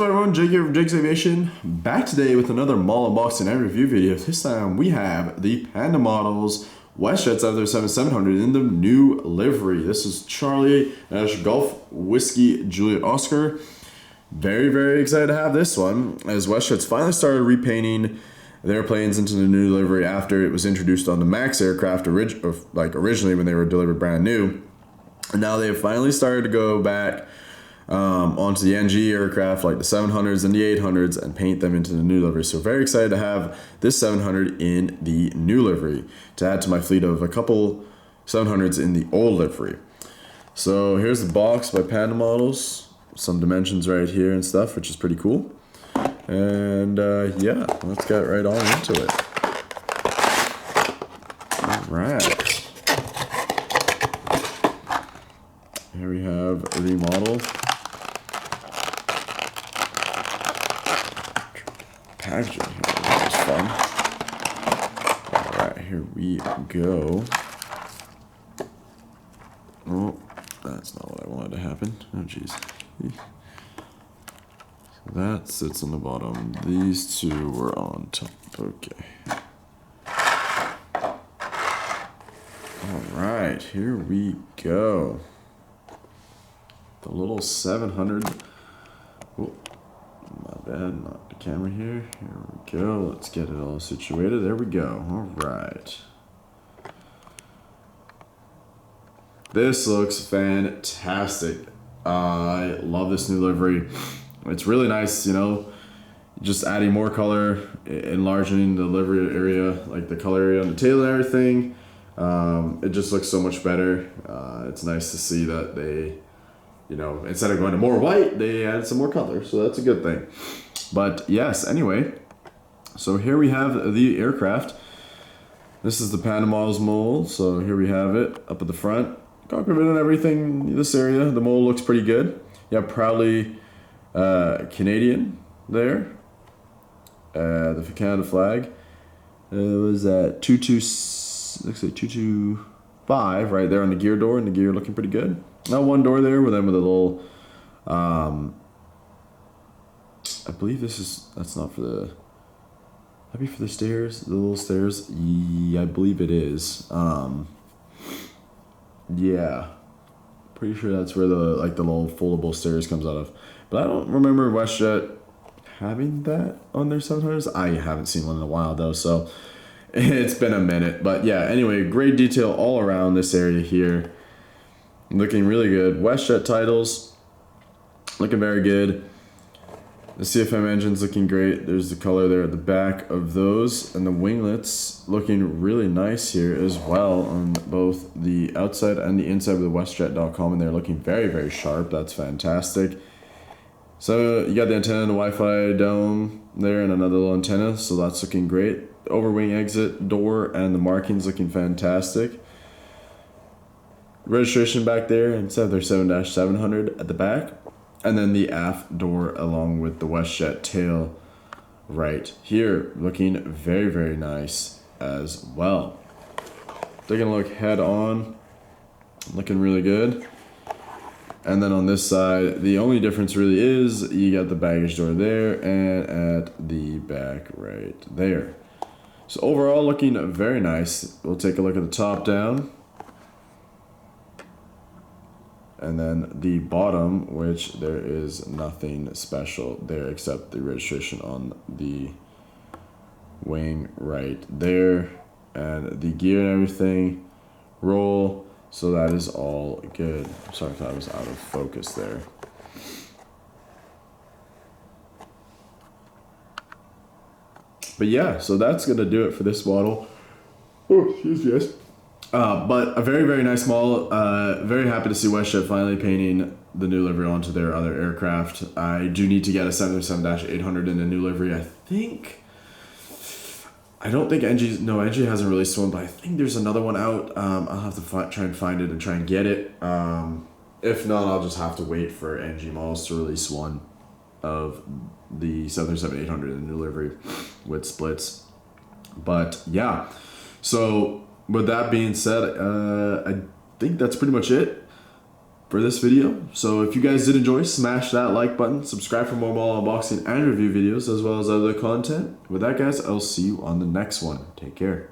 Hello everyone, Jake here from Jake's Aviation, back today with another mall unboxing and review video. This time we have the PandaModels WestJet 737-700 in the new livery. This is Charlie Golf Whiskey Juliet Oscar. Very excited to have this one, as WestJet's finally started repainting their planes into the new livery after it was introduced on the MAX aircraft originally when they were delivered brand new. And now they've finally started to go back onto the NG aircraft like the 700s and the 800s and paint them into the new livery. So very excited to have this 700 in the new livery to add to my fleet of a couple 700s in the old livery. So here's the box by PandaModels, some dimensions right here and stuff, which is pretty cool. And yeah, let's get right on into it. All right. Here we have the model. Packaging here, this is fun. Alright, here we go. Oh, that's not what I wanted to happen. Oh, jeez. So that sits on the bottom. These two were on top. Okay. Alright, here we go. The little 700. Oh, my bad, not the camera here. Here we go. Let's get it all situated. There we go. Alright. This looks fantastic. I love this new livery. It's really nice, you know, just adding more color, enlarging the livery area, like the color area on the tail and everything. It just looks so much better. It's nice to see that they, you know, instead of going to more white, they added some more color, so that's a good thing. But yes, anyway, so here we have the aircraft. This is the PandaModels mold, so here we have it up at the front. Cockpit and everything, this area, the mold looks pretty good. Yeah, proudly Canadian there. The Canada flag. It was at 225 right there on the gear door, and the gear looking pretty good. Now one door there with a little, I believe that's not for the, that'd be for the stairs, the little stairs. Yeah, I believe it is. Yeah, pretty sure that's where the little foldable stairs comes out of. But I don't remember WestJet having that on their 700s. I haven't seen one in a while though, so it's been a minute. But yeah, anyway, great detail all around this area here. Looking really good. WestJet titles looking very good. The CFM engine's looking great. There's the color there at the back of those, and the winglets looking really nice here as well on both the outside and the inside of the WestJet.com, and they're looking very sharp. That's fantastic. So you got the antenna, the Wi-Fi dome there, and another little antenna, so that's looking great. The overwing exit door and the markings looking fantastic. Registration back there and 737-700 at the back, and then the aft door along with the WestJet tail right here looking very nice as well. Taking a look head on, looking really good. And then on this side, the only difference really is you got the baggage door there and at the back right there. So overall looking very nice. We'll take a look at the top down. And then the bottom, which there is nothing special there except the registration on the wing right there. And the gear and everything roll, so that is all good. Sorry if I was out of focus there. But yeah, so that's gonna do it for this model. Oh, excuse me, yes. But a very nice model. Very happy to see WestJet finally painting the new livery onto their other aircraft. I do need to get a 737-800 in a new livery. I don't think NG hasn't released one, but I think there's another one out. I'll have to try and find it and try and get it. If not, I'll just have to wait for NG Models to release one of the 737-800 in the new livery with splits. But yeah, so with that being said, I think that's pretty much it. for this video. So if you guys did enjoy, smash that like button, subscribe for more model unboxing and review videos, as well as other content. With that, guys, I'll see you on the next one. Take care.